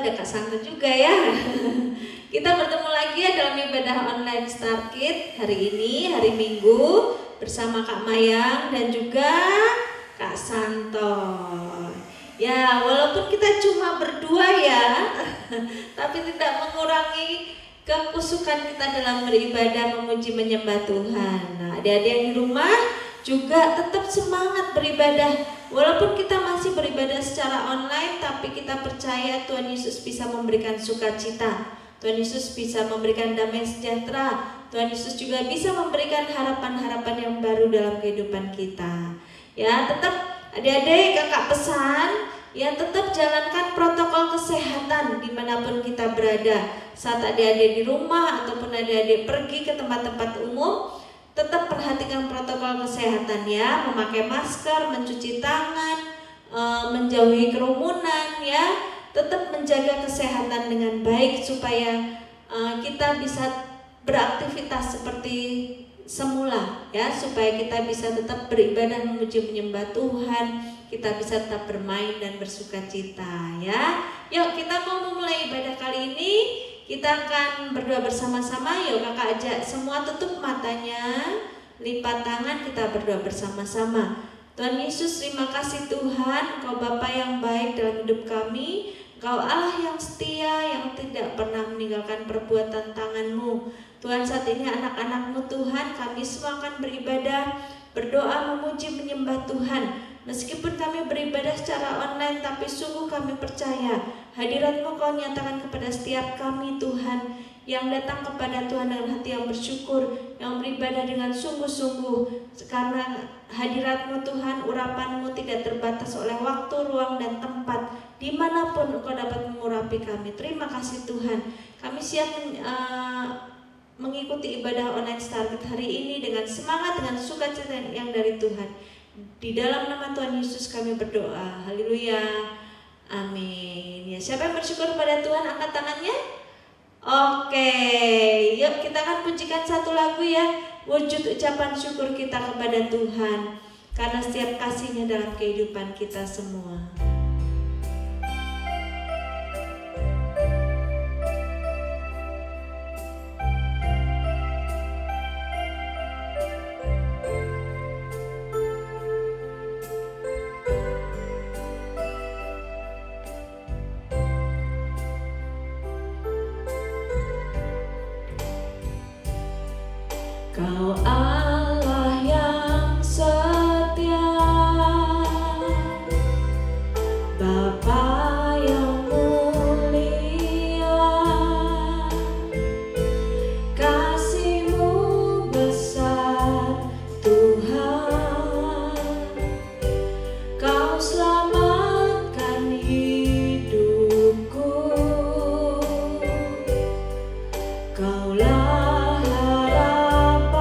ada Kak Santo juga ya. Kita bertemu lagi ya dalam ibadah online Star Kids hari ini, hari Minggu, bersama Kak Mayang dan juga Kak Santo. Ya, walaupun kita cuma berdua ya, tapi tidak mengurangi kekusukan kita dalam beribadah, memuji, menyembah Tuhan. Nah, adik-adik yang di rumah juga tetap semangat beribadah. Walaupun kita masih beribadah secara online, tapi kita percaya Tuhan Yesus bisa memberikan sukacita. Tuhan Yesus bisa memberikan damai sejahtera. Tuhan Yesus juga bisa memberikan harapan-harapan yang baru dalam kehidupan kita. Ya, tetap adik-adik kakak pesan, ya tetap jalankan protokol kesehatan dimanapun kita berada. Saat adik-adik di rumah ataupun adik-adik pergi ke tempat-tempat umum, tetap perhatikan protokol kesehatan ya, memakai masker, mencuci tangan, menjauhi kerumunan ya. Tetap menjaga kesehatan dengan baik supaya kita bisa beraktivitas seperti semula ya, supaya kita bisa tetap beribadah, memuji, menyembah Tuhan, kita bisa tetap bermain dan bersukacita ya. Yuk kita mau memulai ibadah kali ini, kita akan berdoa bersama-sama. Yuk kakak ajak semua tutup matanya, lipat tangan, kita berdoa bersama-sama. Tuhan Yesus, terima kasih Tuhan, Engkau Bapa yang baik dalam hidup kami. Engkau Allah yang setia, yang tidak pernah meninggalkan perbuatan tangan-Mu. Tuhan, saat ini anak-anak-Mu Tuhan, kami semua akan beribadah, berdoa, memuji, menyembah Tuhan. Meskipun kami beribadah secara online, tapi sungguh kami percaya hadirat-Mu Kau nyatakan kepada setiap kami Tuhan, yang datang kepada Tuhan dengan hati yang bersyukur, yang beribadah dengan sungguh-sungguh. Karena hadirat-Mu Tuhan, urapan-Mu tidak terbatas oleh waktu, ruang, dan tempat. Dimanapun Engkau dapat mengurapi kami. Terima kasih Tuhan. Kami siap mengikuti ibadah online Star Kids hari ini dengan semangat, dengan sukacita yang dari Tuhan. Di dalam nama Tuhan Yesus kami berdoa. Haleluya. Amin. Ya, siapa yang bersyukur pada Tuhan angkat tangannya? Oke, yuk kita akan pujikan satu lagu ya, wujud ucapan syukur kita kepada Tuhan karena setiap kasih-Nya dalam kehidupan kita semua. Kau Allah yang setia, Bapa yang mulia, kasih-Mu besar Tuhan, Kau selamatkan hidupku, Kaulah harapanku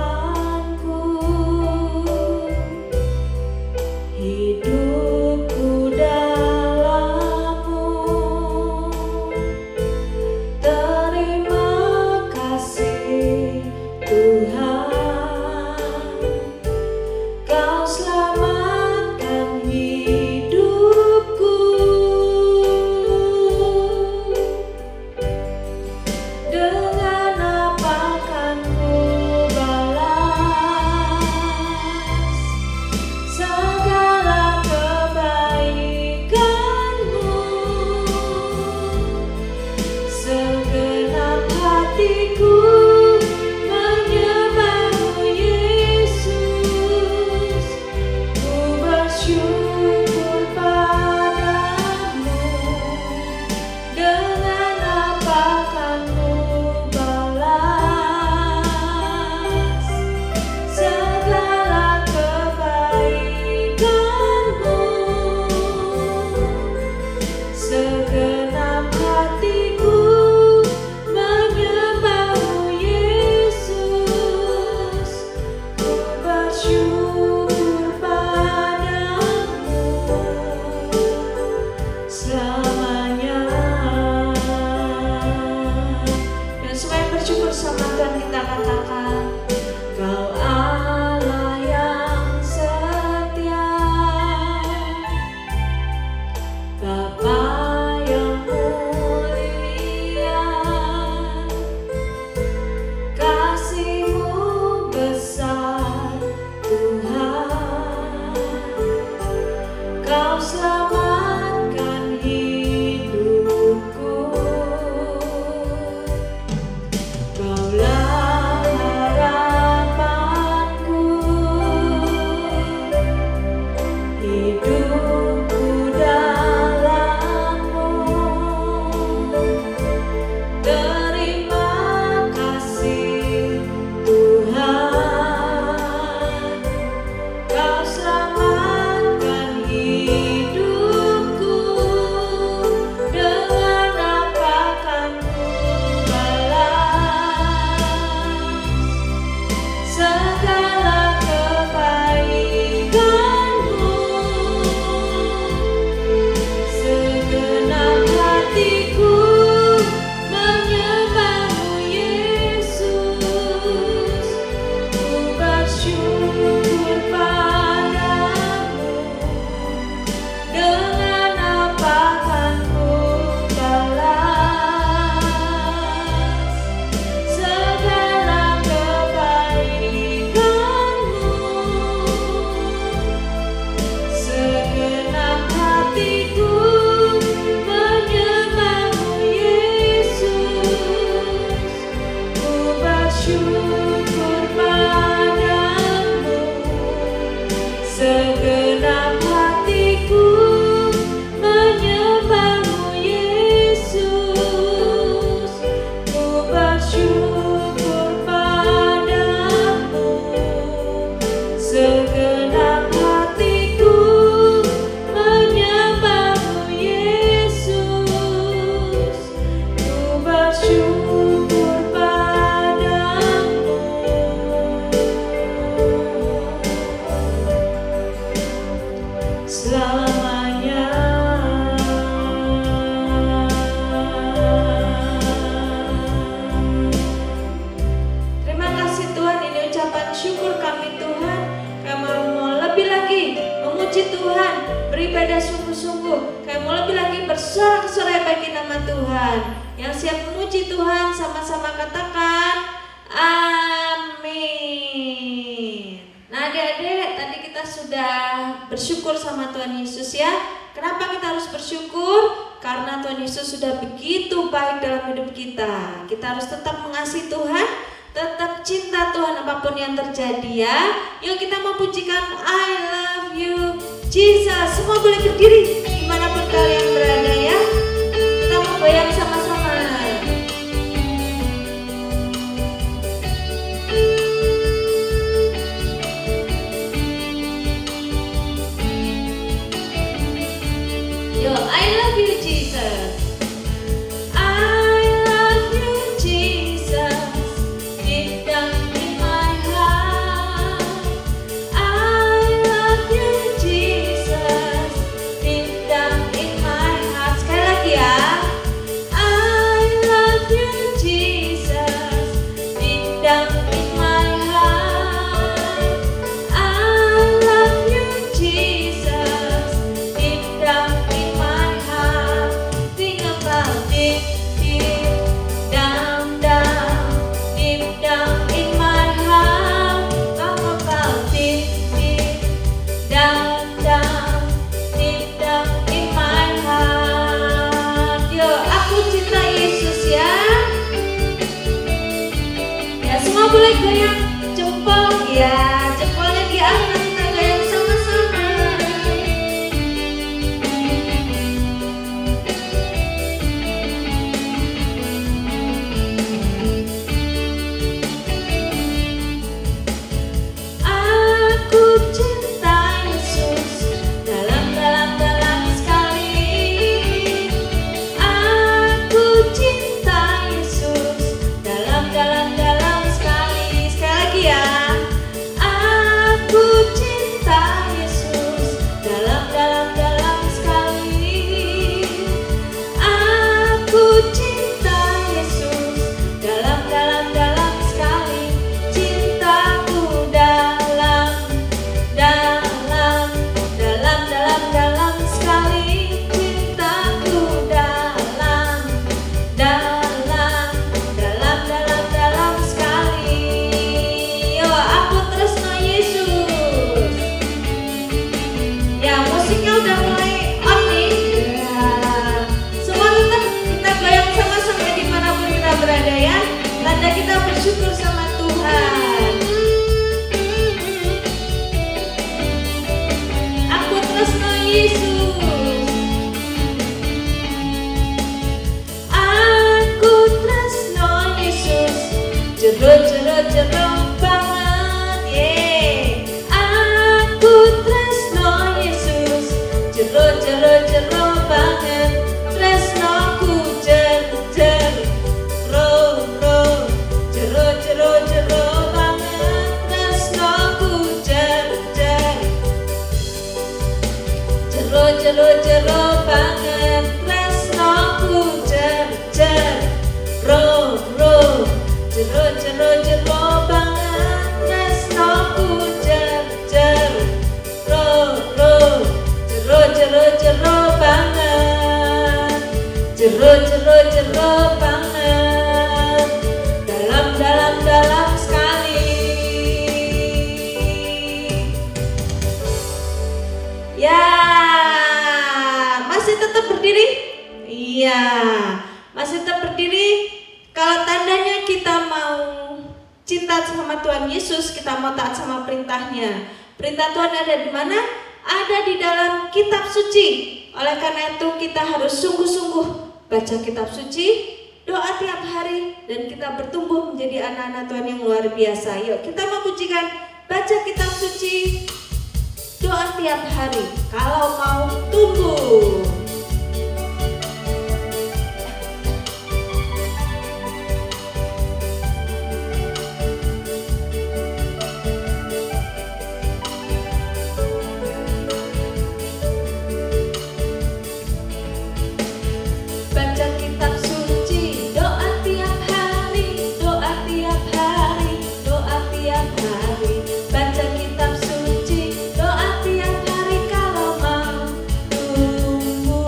Tuhan. Yang siap memuji Tuhan sama-sama katakan amin. Nah adik-adik, tadi kita sudah bersyukur sama Tuhan Yesus ya. Kenapa kita harus bersyukur? Karena Tuhan Yesus sudah begitu baik dalam hidup kita. Kita harus tetap mengasihi Tuhan, tetap cinta Tuhan apapun yang terjadi ya. Yuk kita mau pujikan I love you Jesus. Semua boleh berdiri dimanapun kalian berada ya. Kita mau goyang sama-sama. Yo, I love you Jesus. I love you Jesus. Deep down in my heart. I love you Jesus. Deep down in my heart. Sekali lagi ya. I love you Jesus. Deep down in my heart. I love you Jesus. Deep down in my heart. Think about it, deep down, deep down in my heart. Talk about it, deep down, deep down in my heart. Yo, aku cinta Yesus ya. Ya, semua boleh goyang jempol ya, jempolnya diangkat, kita goyang sama-sama. Aku cinta Yesus dalam sekali. Aku cinta Yesus dalam sekali. Sekali lagi ya. Aku cinta Yesus dalam sekali. Aku cinta Yesus dalam sekali. Cintaku dalam sekali. Cintaku dalam sekali. Yo, aku tresno Yesus. Ya, musiknya udah mulai on nih. Ya. Semua kita goyang sama-sama dimanapun kita berada ya. Tanda kita bersyukur sama Tuhan. Aku tresno Yesus. Aku tresno Yesus. Jero banget ye. Aku tresno Yesus. Jero banget. Tresnoku jero banget. Tresnoku jero banget. Tresnoku jero banget. Tresnoku jero banget. Jero banget. Dalam sekali. Ya, masih tetap berdiri? Iya, masih tetap berdiri. Kalau tandanya kita mau cinta sama Tuhan Yesus, kita mau taat sama perintahnya. Perintah Tuhan ada di mana? Ada di dalam kitab suci. Oleh karena itu kita harus sungguh-sungguh baca kitab suci, doa tiap hari, dan kita bertumbuh menjadi anak-anak Tuhan yang luar biasa. Yuk kita mau pujikan, baca kitab suci, doa tiap hari kalau mau tumbuh. Tumbuh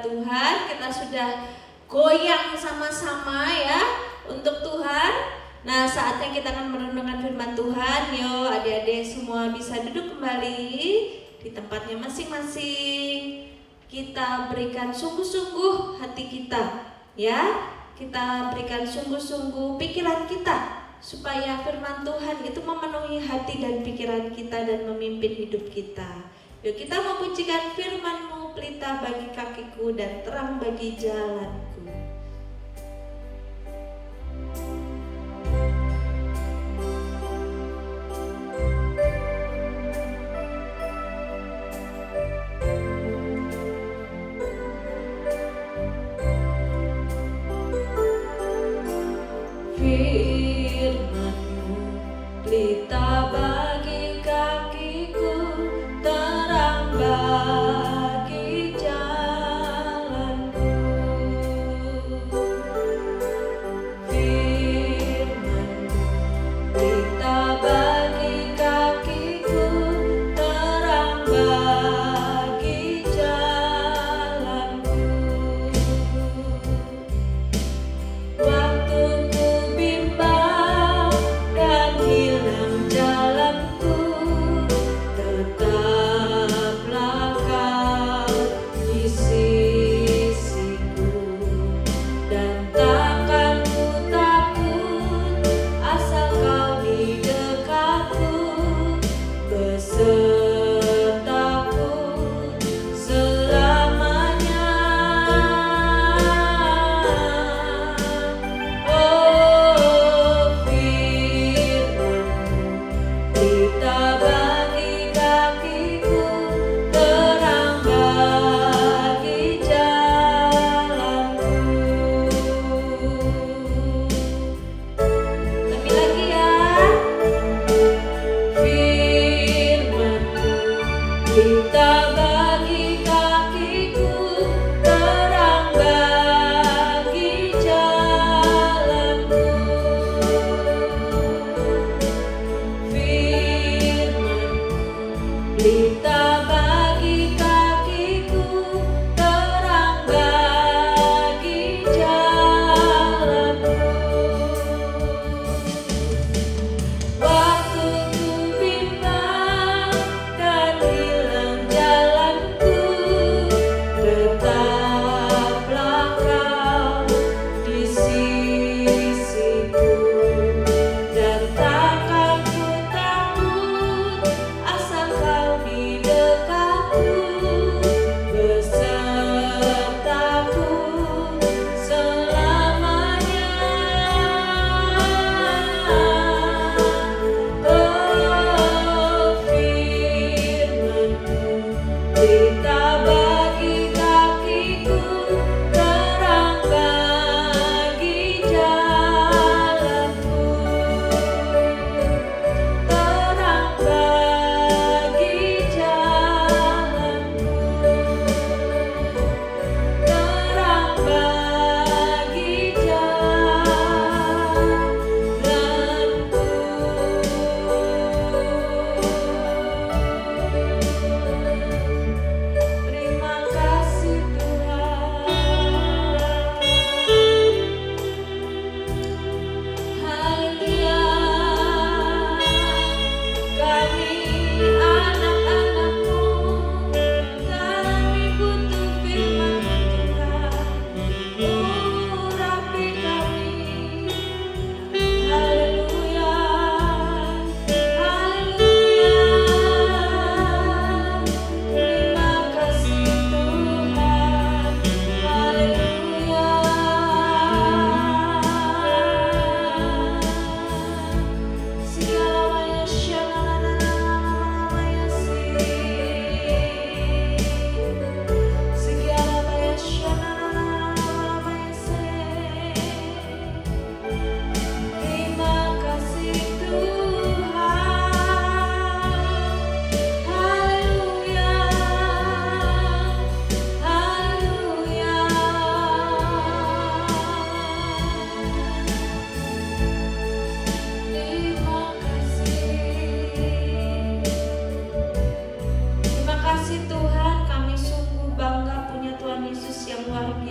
Tuhan. Kita sudah goyang sama-sama ya untuk Tuhan. Nah, saatnya kita akan merenungkan firman Tuhan. Yo, adik-adik semua bisa duduk kembali di tempatnya masing-masing. Kita berikan sungguh-sungguh hati kita, ya. Kita berikan sungguh-sungguh pikiran kita, supaya firman Tuhan itu memenuhi hati dan pikiran kita dan memimpin hidup kita. Yuk kita memujikan firman-Mu, pelita bagi kakiku dan terang bagi jalanku. Firman-Mu, pelita bagi kakiku, terang bagi jalanku.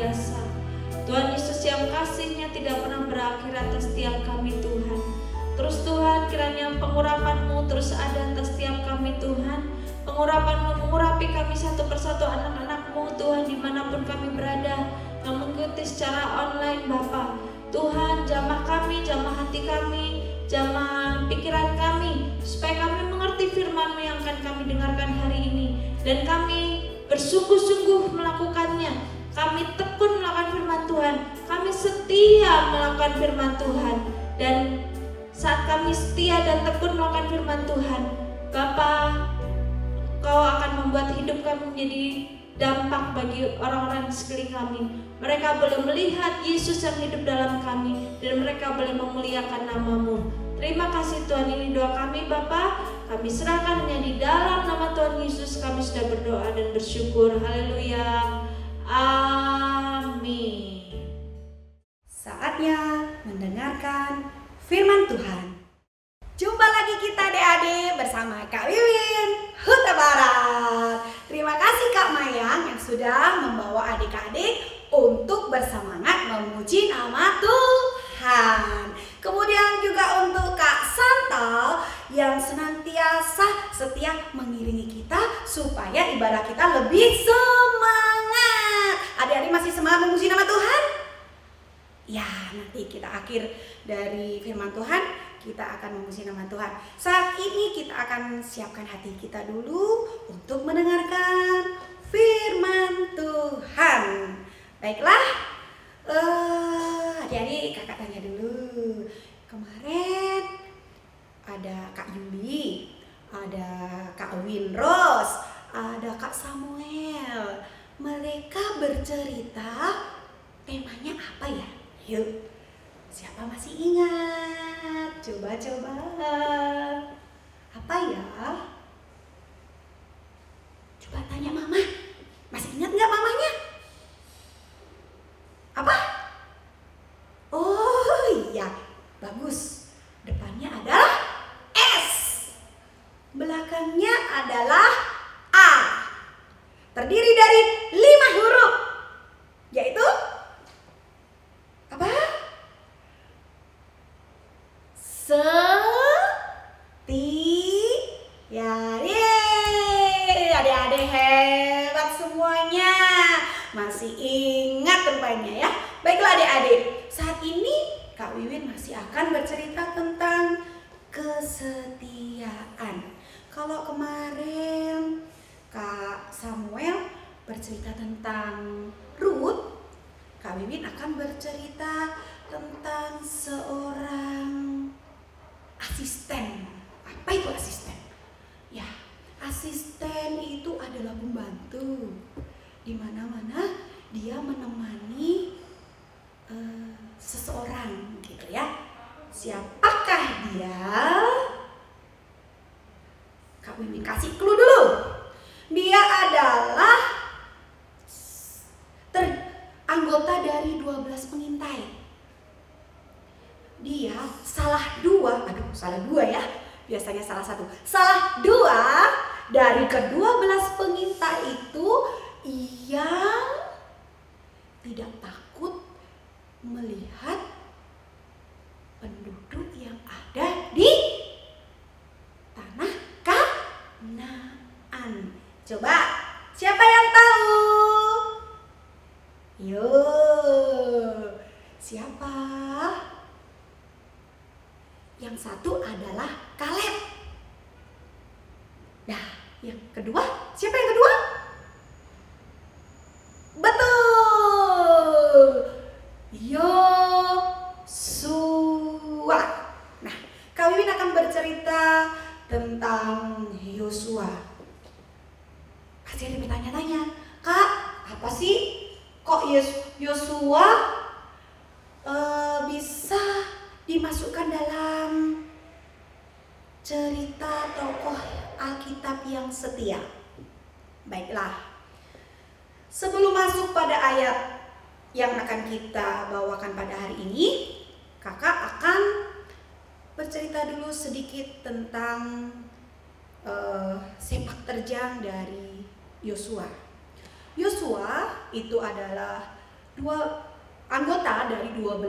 biasa. Tuhan Yesus yang kasih-Nya tidak pernah berakhir atas setiap kami Tuhan. Terus Tuhan, kiranya pengurapan-Mu terus ada atas setiap kami Tuhan. Pengurapan-Mu mengurapi kami satu persatu anak-anak-Mu Tuhan, dimanapun kami berada, yang mengikuti secara online Bapa. Tuhan, jamah kami, jamah hati kami, jamah pikiran kami, supaya kami mengerti firman-Mu yang akan kami dengarkan hari ini, dan kami bersungguh-sungguh melakukannya. Kami tekun melakukan firman Tuhan, kami setia melakukan firman Tuhan. Dan saat kami setia dan tekun melakukan firman Tuhan, Bapa, Kau akan membuat hidup kami menjadi dampak bagi orang-orang di sekeliling kami. Mereka boleh melihat Yesus yang hidup dalam kami, dan mereka boleh memuliakan nama-Mu. Terima kasih Tuhan, ini doa kami Bapa. Kami serahkan hanya di dalam nama Tuhan Yesus kami sudah berdoa dan bersyukur. Haleluya. Amin. Saatnya mendengarkan firman Tuhan. Jumpa lagi kita adik-adik bersama Kak Wiwin Huta Barat. Terima kasih Kak Mayang yang sudah membawa adik-adik untuk bersemangat memuji nama Tuhan. Kemudian juga untuk Kak Santal yang senantiasa setia mengiringi kita supaya ibadah kita lebih semangat. Adik-adik masih semangat memuji nama Tuhan? Ya, nanti kita akhir dari firman Tuhan, kita akan memuji nama Tuhan. Saat ini kita akan siapkan hati kita dulu untuk mendengarkan firman Tuhan. Baiklah, adik-adik kakak tanya dulu. Kemarin ada Kak Yuli, ada Kak Winros, ada Kak Samuel. Mereka bercerita temanya apa ya? Yuk, siapa masih ingat? Coba-coba. Apa ya? Coba tanya mama. Masih ingat nggak mamanya? Apa? Oh iya, bagus. Depannya adalah S. Belakangnya adalah A. Terdiri dari 5 huruf. Yaitu apa? Adik-adik hebat semuanya. Masih ingat rupanya ya. Baiklah adik-adik, saat ini Kak Wiwin masih akan bercerita tentang kesetiaan. Kalau kemarin Kak Samuel bercerita tentang Ruth, Kak Wiwin akan bercerita tentang seorang asisten. Apa itu asisten? Ya, asisten itu adalah pembantu. Di mana-mana dia menemani seseorang gitu ya. Siapakah dia? Kak Wiwin kasih clue dulu. Dia adalah anggota dari 12 pengintai. Dia salah dua ya. Biasanya salah satu. Salah dua dari ke-12 pengintai itu yang tidak takut melihat penduduk yang ada di tanah Kanaan. Coba, siapa yang tahu? Yuk, siapa? Yang satu adalah Kaleb. Nah, yang kedua, siapa yang kedua? Betul, Yosua. Nah, Kak Wiwin akan bercerita tentang Yosua. Pasti ada bertanya-tanya, Kak, apa sih kok Yosua bisa dimasukkan dalam cerita tokoh Alkitab yang setia? Baiklah, sebelum masuk pada ayat yang akan kita bawakan pada hari ini, kakak akan bercerita dulu sedikit tentang sepak terjang dari Yosua. Yosua itu adalah anggota dari 12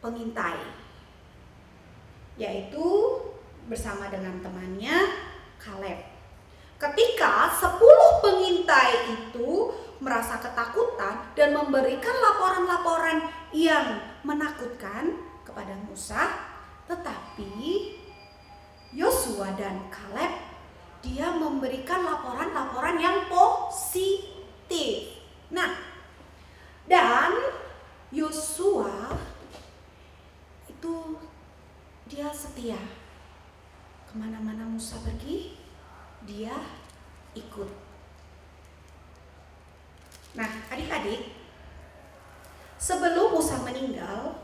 pengintai, yaitu bersama dengan temannya Kaleb. Ketika 10 pengintai itu merasa ketakutan dan memberikan laporan-laporan yang menakutkan kepada Musa, tetapi Yosua dan Kaleb dia memberikan laporan-laporan yang positif. Nah, dan Yosua itu dia setia. Kemana-mana Musa pergi, dia ikut. Nah, adik-adik, sebelum Musa meninggal,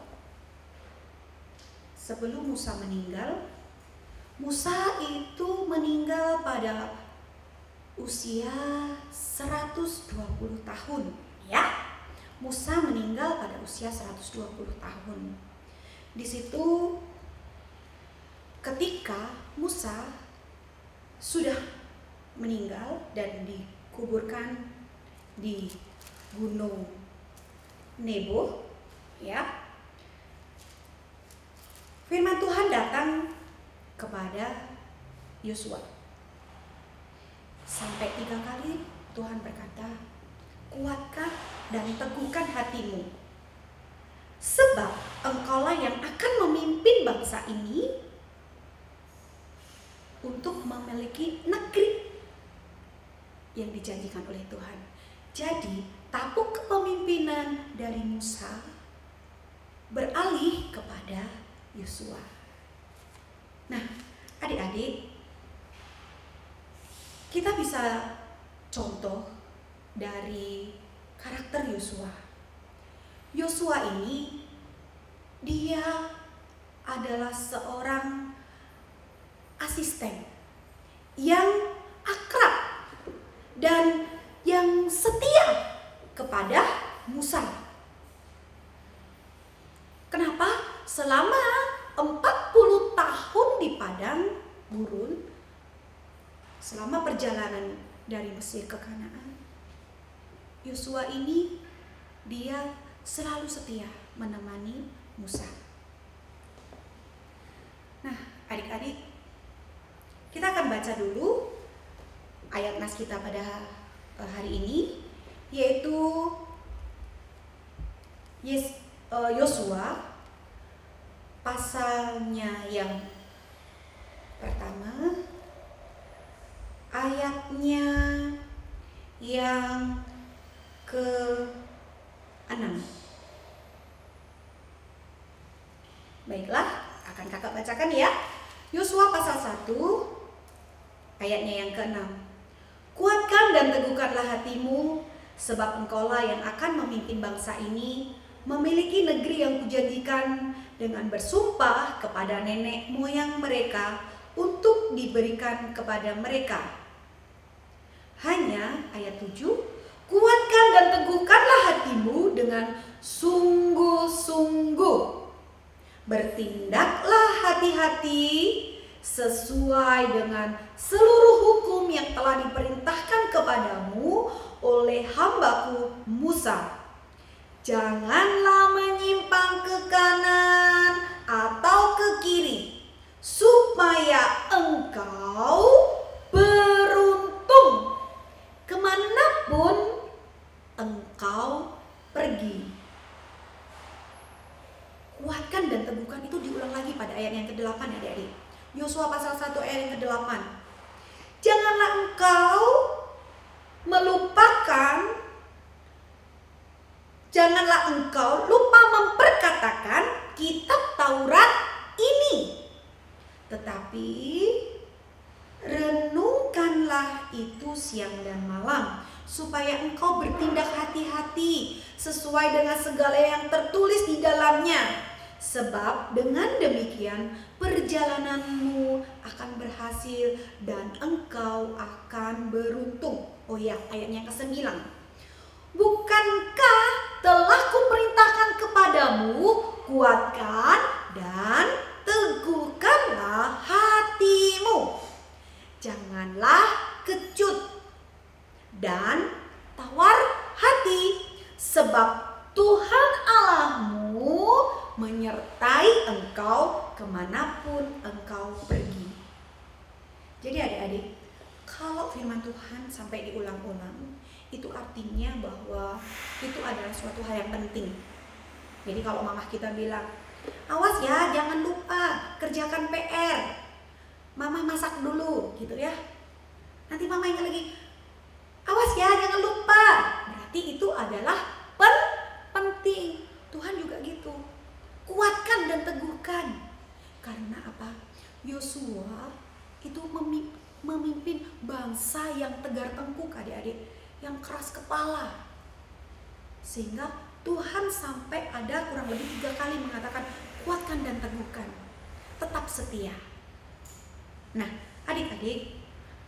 Musa itu meninggal pada usia 120 tahun, ya. Musa meninggal pada usia 120 tahun. Di situ ketika Musa sudah meninggal dan dikuburkan di Gunung Nebo, ya. Firman Tuhan datang kepada Yosua. Sampai 3 kali Tuhan berkata, "Kuatkan dan teguhkan hatimu, sebab engkaulah yang akan memimpin bangsa ini untuk memiliki negeri yang dijanjikan oleh Tuhan." Jadi, tampuk kepemimpinan dari Musa beralih kepada Yosua. Nah, adik-adik, kita bisa contoh dari karakter Yosua. Yosua ini dia adalah seorang asisten yang akrab dan yang setia kepada Musa. Kenapa? Selama 40 tahun di padang gurun, selama perjalanan dari Mesir ke Kanaan, Yosua ini dia selalu setia menemani Musa. Nah, adik-adik, kita akan baca dulu ayat nas kita pada hari ini, yaitu Yosua pasalnya yang pertama, ayatnya yang ke-6. Baiklah, akan kakak bacakan ya. Yosua pasal 1 ayatnya yang ke-6. "Kuatkan dan teguhkanlah hatimu, sebab engkaulah yang akan memimpin bangsa ini memiliki negeri yang kujanjikan dengan bersumpah kepada nenek moyang mereka untuk diberikan kepada mereka." Hanya ayat 7, "Kuatkan dan teguhkanlah hatimu dengan sungguh-sungguh. Bertindaklah hati-hati sesuai dengan seluruh hukum yang telah diperintahkan kepadamu oleh hambaku Musa. Janganlah menyimpang ke kanan atau ke kiri, supaya engkau beruntung kemanapun engkau pergi." Kuatkan dan teguhkan itu diulang lagi pada ayat yang ke-8, adik-adik. Yosua pasal 1 ayat yang ke-8. Janganlah engkau melupakan, janganlah engkau lupa memperkatakan kitab Taurat ini, tetapi renungkanlah itu siang dan malam, supaya engkau bertindak hati-hati sesuai dengan segala yang tertulis di dalamnya. Sebab dengan demikian perjalananmu akan berhasil dan engkau akan beruntung. Oh ya, ayatnya ke-9. Bukankah telah kuperintahkan kepadamu, kuatkan dan teguhkanlah hatimu. Janganlah kecut dan tawar hati, sebab Tuhan Allahmu menyertai engkau kemanapun engkau pergi. Jadi adik-adik, kalau firman Tuhan sampai diulang-ulang, itu artinya bahwa itu adalah suatu hal yang penting. Jadi kalau mamah kita bilang, awas ya, jangan lupa kerjakan PR, mama masak dulu gitu ya. Nanti mama ingat lagi, awas ya, jangan lupa. Berarti itu adalah penting. Tuhan juga gitu, kuatkan dan teguhkan. Karena apa? Yosua itu memimpin bangsa yang tegar tengkuk adik-adik, yang keras kepala. Sehingga Tuhan sampai ada kurang lebih 3 kali mengatakan kuatkan dan teguhkan, tetap setia. Nah adik-adik,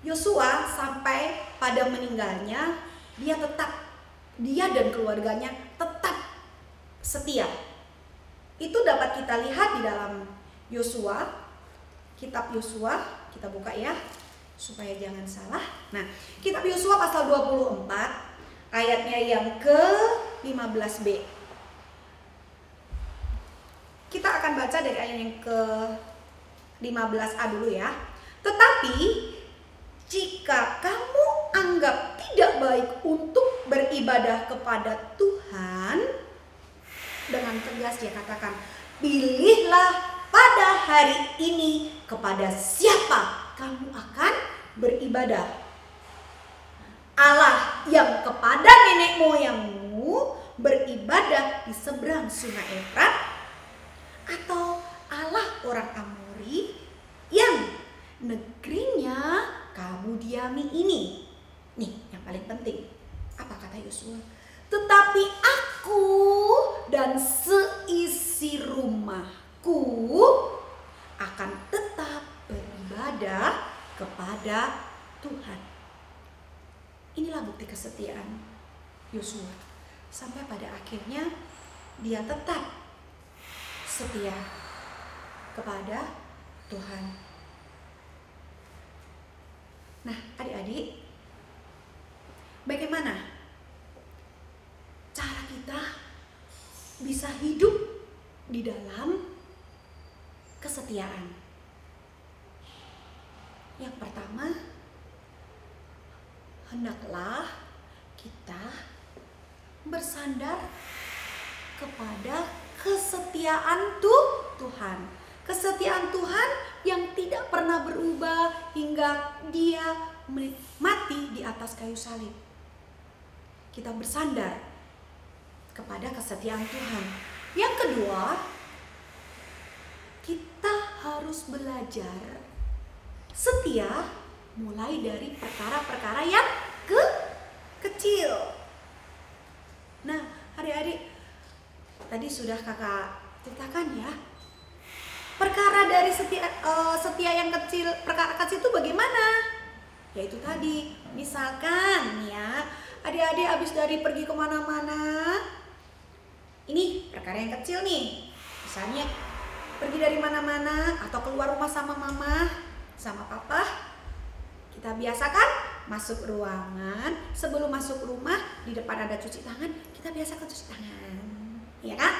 Yosua sampai pada meninggalnya dia dan keluarganya tetap setia. Itu dapat kita lihat di dalam Yosua, kitab Yosua, kita buka ya supaya jangan salah. Nah, kitab Yosua pasal 24 ayatnya yang ke-15b. Kita akan baca dari ayat yang ke-15a dulu ya. Tetapi jika kamu anggap tidak baik untuk beribadah kepada Tuhan, dengan tegas dia katakan, pilihlah pada hari ini kepada siapa kamu akan beribadah. Allah yang kepada nenek moyangmu beribadah di seberang sungai Efrat, atau Allah orang Amori yang negerinya kamu diami ini. Nih yang paling penting, apa kata Yosua? Tetapi aku dan seisi rumahku akan tetap beribadah kepada Tuhan. Inilah bukti kesetiaan Yosua. Sampai pada akhirnya dia tetap setia kepada Tuhan. Nah adik-adik, bagaimana cara kita bisa hidup di dalam kesetiaan? Yang pertama, hendaklah kita bersandar kepada kesetiaan Tuhan. Kesetiaan Tuhan yang tidak pernah berubah hingga dia mati di atas kayu salib. Kita bersandar kepada kesetiaan Tuhan. Yang kedua, kita harus belajar setia mulai dari perkara-perkara yang kecil. Nah, adik-adik, tadi sudah kakak ceritakan ya. Perkara dari setia yang kecil, perkara kecil itu bagaimana? Yaitu tadi, misalkan ya, adik-adik habis dari pergi kemana-mana. Ini perkara yang kecil nih. Misalnya pergi dari mana-mana atau keluar rumah sama mama, sama papa. Kita biasakan masuk ruangan, sebelum masuk rumah di depan ada cuci tangan, kita biasakan cuci tangan. Iya kan?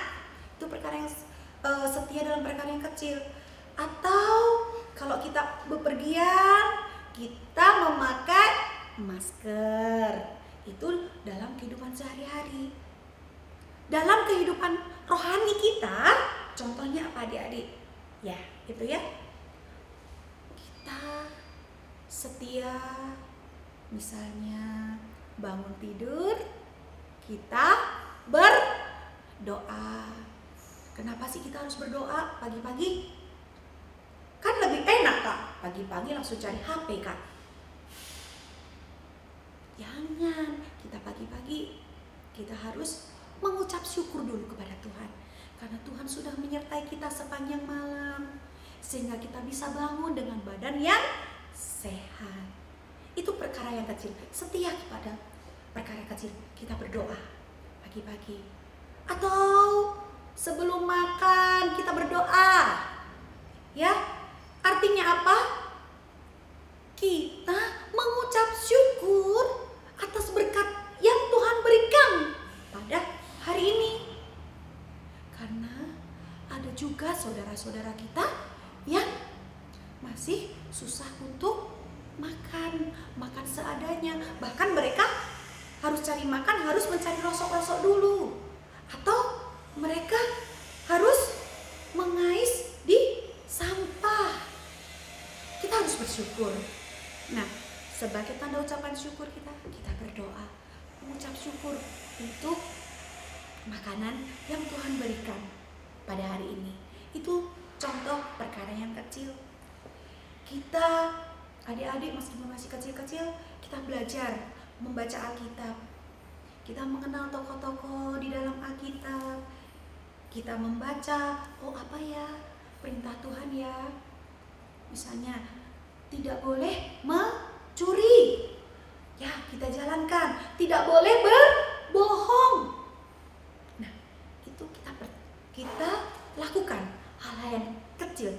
Itu perkara yang setia dalam perkara yang kecil. Atau kalau kita bepergian, kita memakai masker. Itu dalam kehidupan sehari-hari. Dalam kehidupan rohani kita, contohnya apa adik-adik? Ya, itu ya. Kita setia, misalnya bangun tidur, kita berdoa. Kenapa sih kita harus berdoa pagi-pagi? Kan lebih enak kak, pagi-pagi langsung cari HP kak. Jangan, kita pagi-pagi kita harus mengucap syukur dulu kepada Tuhan. Karena Tuhan sudah menyertai kita sepanjang malam, sehingga kita bisa bangun dengan badan yang sehat. Itu perkara yang kecil. Setia kepada perkara kecil, kita berdoa pagi-pagi. Atau sebelum makan kita berdoa. Ya, artinya apa? Kita mengucap syukur atas berkat yang Tuhan berikan pada hari ini. juga saudara-saudara kita yang masih susah untuk makan seadanya. Bahkan mereka harus cari makan, harus mencari rosok-rosok dulu. Atau mereka harus mengais di sampah. Kita harus bersyukur. Nah, sebagai tanda ucapan syukur kita berdoa, mengucap syukur untuk makanan yang Tuhan berikan pada hari ini. Itu contoh perkara yang kecil. Kita adik-adik meskipun masih kecil-kecil, kita belajar membaca Alkitab. Kita mengenal tokoh-tokoh di dalam Alkitab. Kita membaca, oh apa ya perintah Tuhan ya. Misalnya, tidak boleh mencuri. Ya, kita jalankan. Tidak boleh berbohong. Nah, itu kita lakukan hal-hal yang kecil.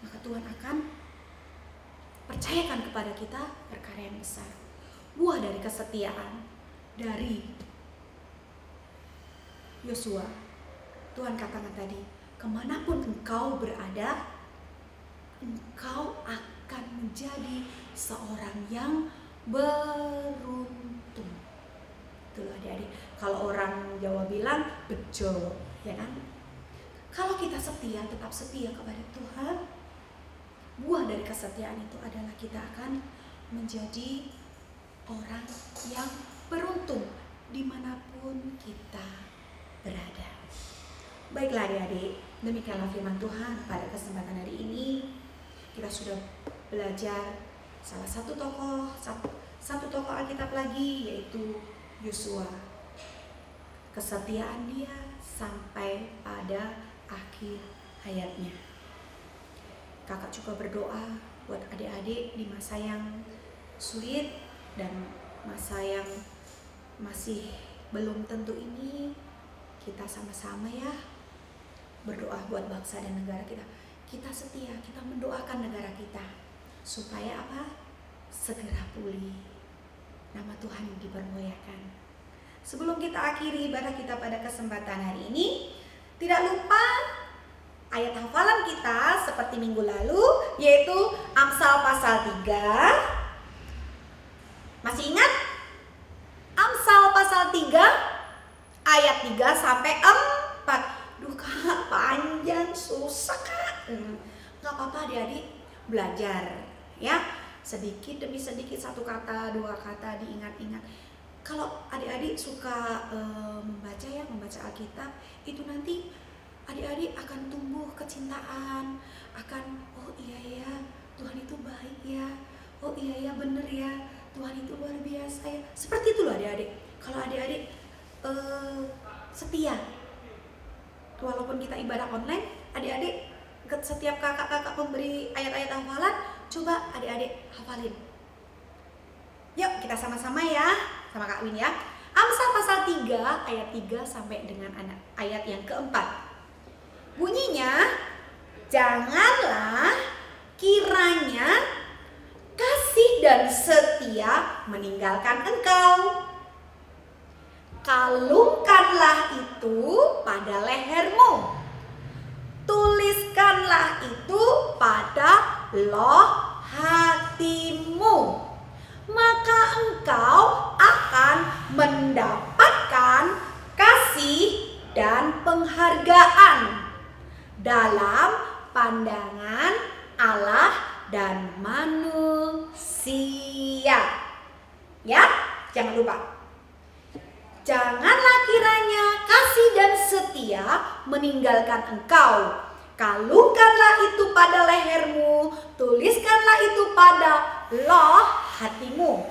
Maka Tuhan akan percayakan kepada kita perkara yang besar. Buah dari kesetiaan dari Yosua. Tuhan katakan tadi, kemanapun engkau berada, engkau akan menjadi seorang yang beruntung. Itulah adik-adik. Kalau orang Jawa bilang bejo, ya kan? Kalau kita setia, tetap setia kepada Tuhan, buah dari kesetiaan itu adalah kita akan menjadi orang yang beruntung dimanapun kita berada. Baiklah adik-adik, demikianlah firman Tuhan pada kesempatan hari ini. Kita sudah belajar salah satu tokoh Alkitab lagi, yaitu Yosua. Kesetiaan dia sampai pada akhir hayatnya. Kakak juga berdoa buat adik-adik di masa yang sulit dan masa yang masih belum tentu ini. Kita sama-sama ya berdoa buat bangsa dan negara kita. Kita setia, kita mendoakan negara kita supaya apa? Segera pulih. Nama Tuhan dipermuliakan. Sebelum kita akhiri ibadah kita pada kesempatan hari ini, tidak lupa ayat hafalan kita seperti minggu lalu, yaitu Amsal pasal 3. Masih ingat? Amsal pasal 3 ayat 3 sampai 4. Duh kak, panjang, susah kak. Gak apa-apa adik-adik, belajar ya, sedikit demi sedikit, satu kata, dua kata diingat-ingat. Kalau adik-adik suka membaca Alkitab, itu nanti adik-adik akan tumbuh kecintaan, akan oh iya ya, Tuhan itu baik ya, oh iya ya bener ya, Tuhan itu luar biasa ya. Seperti itu loh adik-adik. Kalau adik-adik setia, walaupun kita ibadah online, adik-adik setiap kakak-kakak memberi ayat-ayat hafalan, coba adik-adik hafalin. Yuk kita sama-sama ya, sama Kak Win ya. Amsal pasal 3 ayat 3 sampai dengan ayat yang keempat. Bunyinya, janganlah kiranya kasih dan setia meninggalkan engkau. Kalungkanlah itu pada lehermu, tuliskanlah itu pada loh hatimu, maka engkau akan mendapatkan kasih dan penghargaan dalam pandangan Allah dan manusia. Ya, jangan lupa. Janganlah kiranya kasih dan setia meninggalkan engkau. Kalungkanlah itu pada lehermu, tuliskanlah itu pada loh hatimu,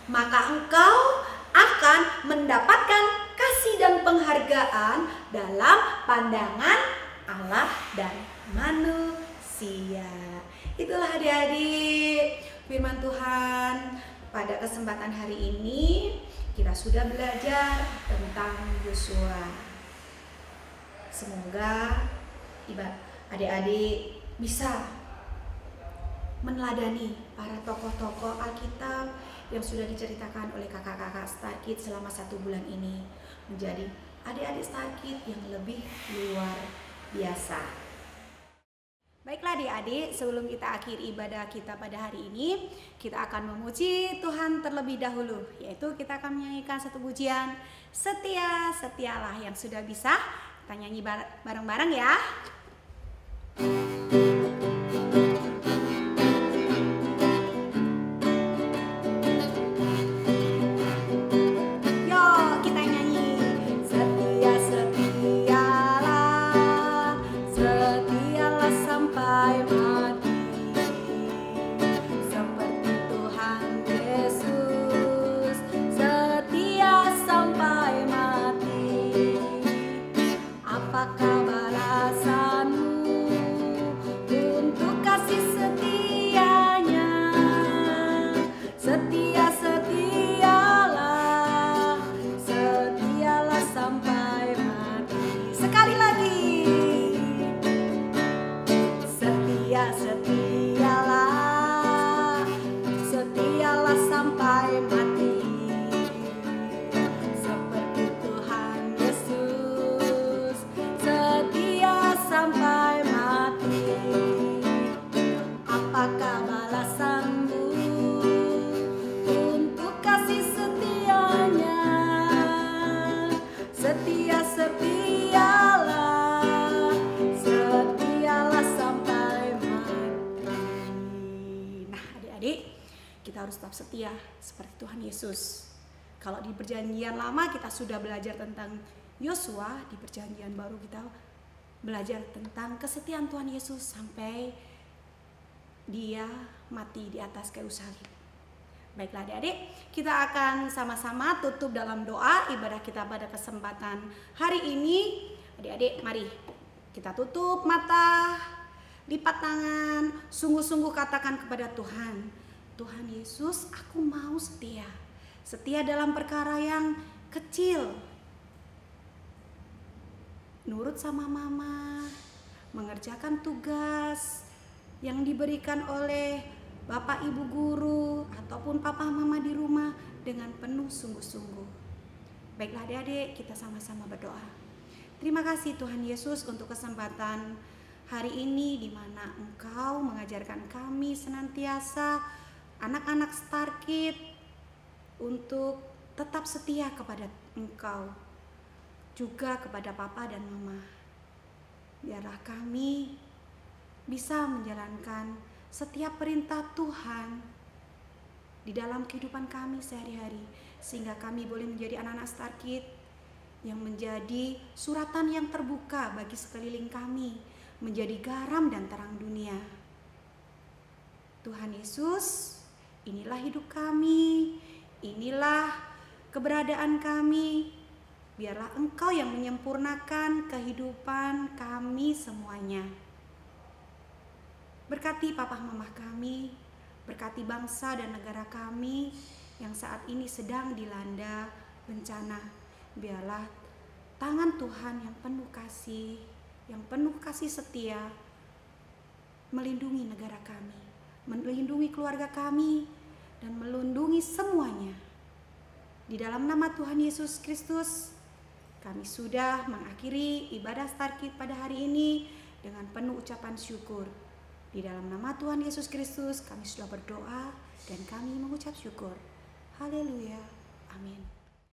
maka engkau akan mendapatkan kasih dan penghargaan dalam pandangan Allah dan manusia. Itulah adik-adik firman Tuhan pada kesempatan hari ini. Kita sudah belajar tentang Yosua. Semoga adik-adik bisa meneladani para tokoh-tokoh Alkitab yang sudah diceritakan oleh kakak-kakak Starkid selama 1 bulan ini, menjadi adik-adik Starkid yang lebih luar biasa. Baiklah adik-adik, sebelum kita akhiri ibadah kita pada hari ini, kita akan memuji Tuhan terlebih dahulu, yaitu kita akan menyanyikan satu pujian, Setia, Setialah, yang sudah bisa kita nyanyi bareng-bareng ya. Kita harus tetap setia seperti Tuhan Yesus. Kalau di perjanjian lama kita sudah belajar tentang Yosua, di perjanjian baru kita belajar tentang kesetiaan Tuhan Yesus sampai dia mati di atas kayu salib. Baiklah adik-adik, kita akan sama-sama tutup dalam doa ibadah kita pada kesempatan hari ini. Adik-adik, mari kita tutup mata, lipat tangan, sungguh-sungguh katakan kepada Tuhan, Tuhan Yesus, aku mau setia. Setia dalam perkara yang kecil. Nurut sama mama, mengerjakan tugas yang diberikan oleh Bapak Ibu guru ataupun papa mama di rumah dengan penuh sungguh-sungguh. Baiklah adik-adik, kita sama-sama berdoa. Terima kasih Tuhan Yesus untuk kesempatan hari ini di mana Engkau mengajarkan kami senantiasa anak-anak StarKid untuk tetap setia kepada Engkau, juga kepada Papa dan Mama. Biarlah kami bisa menjalankan setiap perintah Tuhan di dalam kehidupan kami sehari-hari, sehingga kami boleh menjadi anak-anak StarKid yang menjadi suratan yang terbuka bagi sekeliling kami, menjadi garam dan terang dunia. Tuhan Yesus, inilah hidup kami, inilah keberadaan kami. Biarlah Engkau yang menyempurnakan kehidupan kami semuanya. Berkati papa mama kami, berkati bangsa dan negara kami yang saat ini sedang dilanda bencana. Biarlah tangan Tuhan yang penuh kasih setia melindungi negara kami, melindungi keluarga kami, dan melindungi semuanya. Di dalam nama Tuhan Yesus Kristus, kami sudah mengakhiri ibadah StarKid pada hari ini dengan penuh ucapan syukur. Di dalam nama Tuhan Yesus Kristus, kami sudah berdoa dan kami mengucap syukur. Haleluya. Amin.